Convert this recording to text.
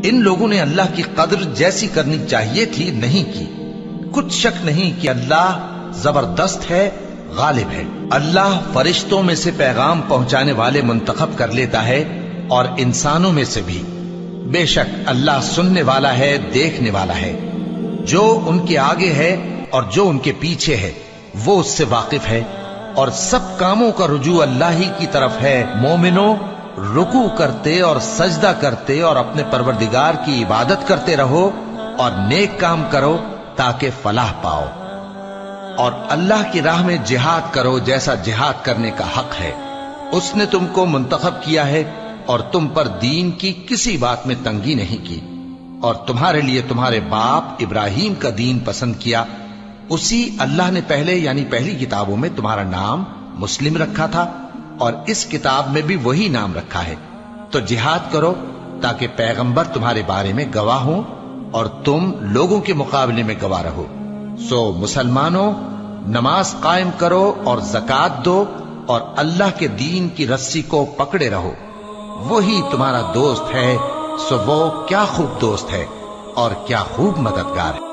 ان لوگوں نے اللہ کی قدر جیسی کرنی چاہیے تھی نہیں کی۔ کچھ شک نہیں کہ اللہ زبردست ہے، غالب ہے۔ اللہ فرشتوں میں سے پیغام پہنچانے والے منتخب کر لیتا ہے اور انسانوں میں سے بھی۔ بے شک اللہ سننے والا ہے، دیکھنے والا ہے۔ جو ان کے آگے ہے اور جو ان کے پیچھے ہے وہ اس سے واقف ہے، اور سب کاموں کا رجوع اللہ ہی کی طرف ہے۔ مومنوں، رکوع کرتے اور سجدہ کرتے اور اپنے پروردگار کی عبادت کرتے رہو اور نیک کام کرو تاکہ فلاح پاؤ، اور اللہ کی راہ میں جہاد کرو جیسا جہاد کرنے کا حق ہے۔ اس نے تم کو منتخب کیا ہے اور تم پر دین کی کسی بات میں تنگی نہیں کی، اور تمہارے لیے تمہارے باپ ابراہیم کا دین پسند کیا۔ اسی اللہ نے پہلے یعنی پہلی کتابوں میں تمہارا نام مسلم رکھا تھا، اور اس کتاب میں بھی وہی نام رکھا ہے۔ تو جہاد کرو تاکہ پیغمبر تمہارے بارے میں گواہ ہوں اور تم لوگوں کے مقابلے میں گواہ رہو۔ سو مسلمانوں، نماز قائم کرو اور زکات دو اور اللہ کے دین کی رسی کو پکڑے رہو، وہی تمہارا دوست ہے۔ سو وہ کیا خوب دوست ہے اور کیا خوب مددگار ہے۔